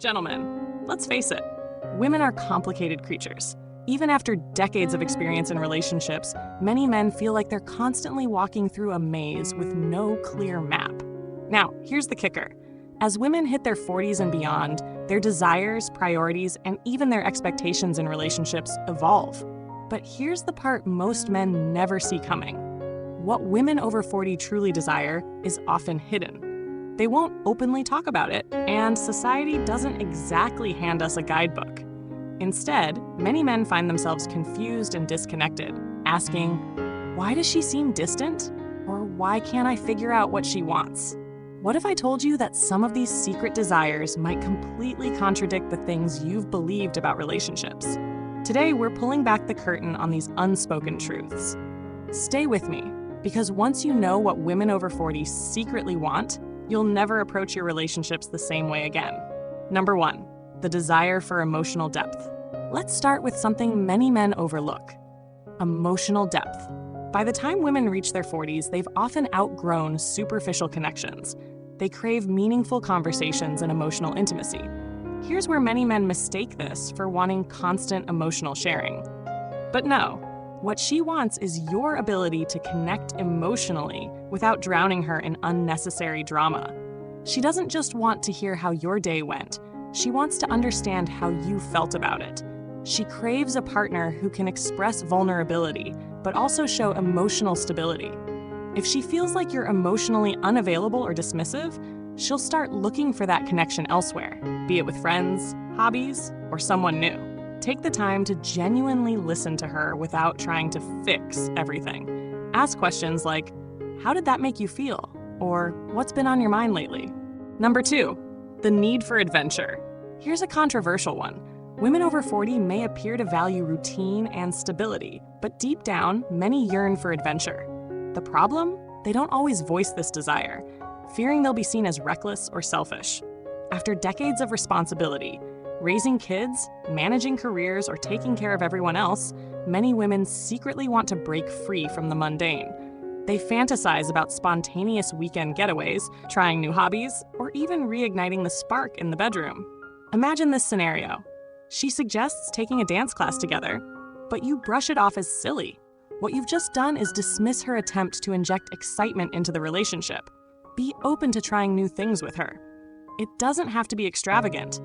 Gentlemen, let's face it, women are complicated creatures. Even after decades of experience in relationships, many men feel like they're constantly walking through a maze with no clear map. Now, here's the kicker. As women hit their 40s and beyond, their desires, priorities, and even their expectations in relationships evolve. But here's the part most men never see coming. What women over 40 truly desire is often hidden. They won't openly talk about it, and society doesn't exactly hand us a guidebook. Instead, many men find themselves confused and disconnected, asking, why does she seem distant? Or why can't I figure out what she wants? What if I told you that some of these secret desires might completely contradict the things you've believed about relationships? Today, we're pulling back the curtain on these unspoken truths. Stay with me, because once you know what women over 40 secretly want, you'll never approach your relationships the same way again. Number 1, the desire for emotional depth. Let's start with something many men overlook: emotional depth. By the time women reach their 40s, they've often outgrown superficial connections. They crave meaningful conversations and emotional intimacy. Here's where many men mistake this for wanting constant emotional sharing. But no, what she wants is your ability to connect emotionally without drowning her in unnecessary drama. She doesn't just want to hear how your day went. She wants to understand how you felt about it. She craves a partner who can express vulnerability, but also show emotional stability. If she feels like you're emotionally unavailable or dismissive, she'll start looking for that connection elsewhere, be it with friends, hobbies, or someone new. Take the time to genuinely listen to her without trying to fix everything. Ask questions like, how did that make you feel? Or what's been on your mind lately? Number 2, the need for adventure. Here's a controversial one. Women over 40 may appear to value routine and stability, but deep down, many yearn for adventure. The problem? They don't always voice this desire, fearing they'll be seen as reckless or selfish. After decades of responsibility, raising kids, managing careers, or taking care of everyone else, many women secretly want to break free from the mundane. They fantasize about spontaneous weekend getaways, trying new hobbies, or even reigniting the spark in the bedroom. Imagine this scenario. She suggests taking a dance class together, but you brush it off as silly. What you've just done is dismiss her attempt to inject excitement into the relationship. Be open to trying new things with her. It doesn't have to be extravagant.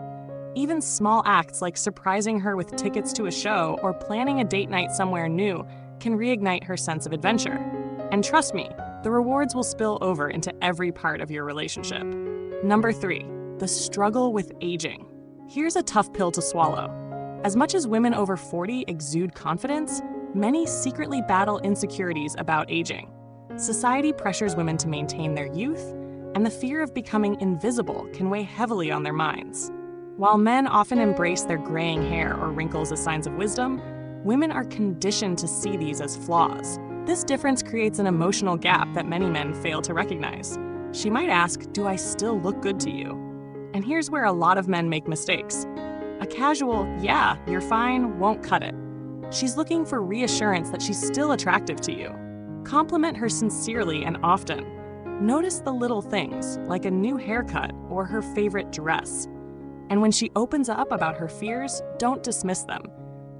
Even small acts like surprising her with tickets to a show or planning a date night somewhere new can reignite her sense of adventure. And trust me, the rewards will spill over into every part of your relationship. Number 3, the struggle with aging. Here's a tough pill to swallow. As much as women over 40 exude confidence, many secretly battle insecurities about aging. Society pressures women to maintain their youth, and the fear of becoming invisible can weigh heavily on their minds. While men often embrace their graying hair or wrinkles as signs of wisdom, women are conditioned to see these as flaws. This difference creates an emotional gap that many men fail to recognize. She might ask, "Do I still look good to you?" And here's where a lot of men make mistakes. A casual, "Yeah, you're fine," won't cut it. She's looking for reassurance that she's still attractive to you. Compliment her sincerely and often. Notice the little things, like a new haircut or her favorite dress. And when she opens up about her fears, don't dismiss them.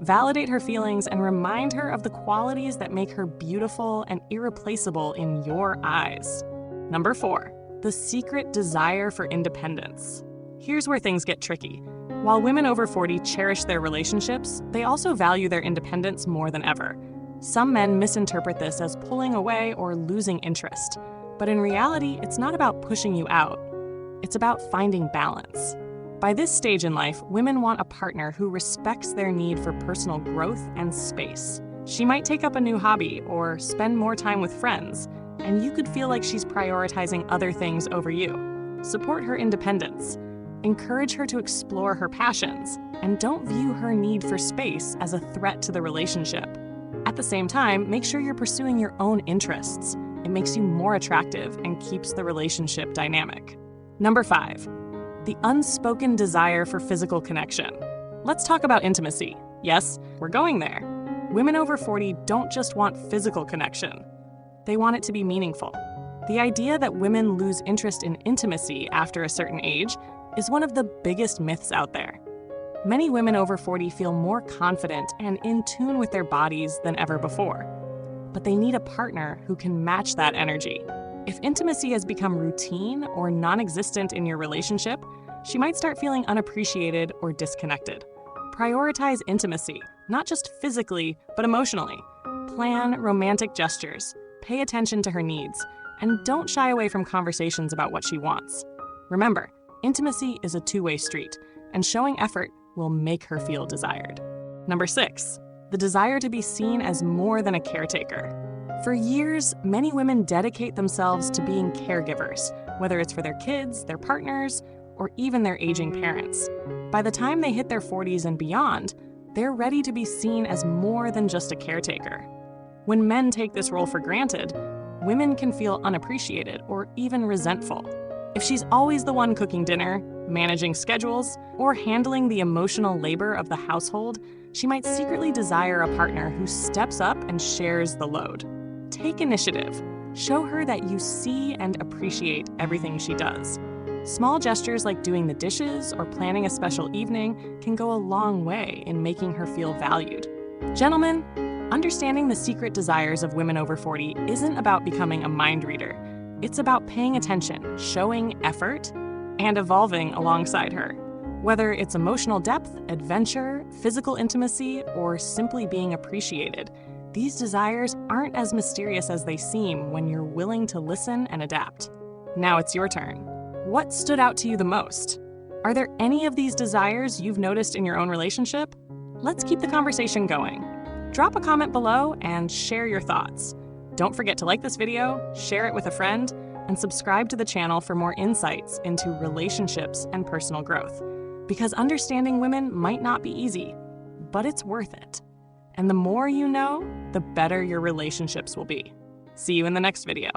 Validate her feelings and remind her of the qualities that make her beautiful and irreplaceable in your eyes. Number 4, the secret desire for independence. Here's where things get tricky. While women over 40 cherish their relationships, they also value their independence more than ever. Some men misinterpret this as pulling away or losing interest. But in reality, it's not about pushing you out. It's about finding balance. By this stage in life, women want a partner who respects their need for personal growth and space. She might take up a new hobby or spend more time with friends, and you could feel like she's prioritizing other things over you. Support her independence. Encourage her to explore her passions, and don't view her need for space as a threat to the relationship. At the same time, make sure you're pursuing your own interests. It makes you more attractive and keeps the relationship dynamic. Number 5, the unspoken desire for physical connection. Let's talk about intimacy. Yes, we're going there. Women over 40 don't just want physical connection. They want it to be meaningful. The idea that women lose interest in intimacy after a certain age is one of the biggest myths out there. Many women over 40 feel more confident and in tune with their bodies than ever before. But they need a partner who can match that energy. If intimacy has become routine or non-existent in your relationship, she might start feeling unappreciated or disconnected. Prioritize intimacy, not just physically, but emotionally. Plan romantic gestures, pay attention to her needs, and don't shy away from conversations about what she wants. Remember, intimacy is a two-way street, and showing effort will make her feel desired. Number 6, the desire to be seen as more than a caretaker. For years, many women dedicate themselves to being caregivers, whether it's for their kids, their partners, or even their aging parents. By the time they hit their 40s and beyond, they're ready to be seen as more than just a caretaker. When men take this role for granted, women can feel unappreciated or even resentful. If she's always the one cooking dinner, managing schedules, or handling the emotional labor of the household, she might secretly desire a partner who steps up and shares the load. Take initiative. Show her that you see and appreciate everything she does. Small gestures like doing the dishes or planning a special evening can go a long way in making her feel valued. Gentlemen, understanding the secret desires of women over 40 isn't about becoming a mind reader. It's about paying attention, showing effort, and evolving alongside her. Whether it's emotional depth, adventure, physical intimacy, or simply being appreciated, these desires aren't as mysterious as they seem when you're willing to listen and adapt. Now it's your turn. What stood out to you the most? Are there any of these desires you've noticed in your own relationship? Let's keep the conversation going. Drop a comment below and share your thoughts. Don't forget to like this video, share it with a friend, and subscribe to the channel for more insights into relationships and personal growth. Because understanding women might not be easy, but it's worth it. And the more you know, the better your relationships will be. See you in the next video.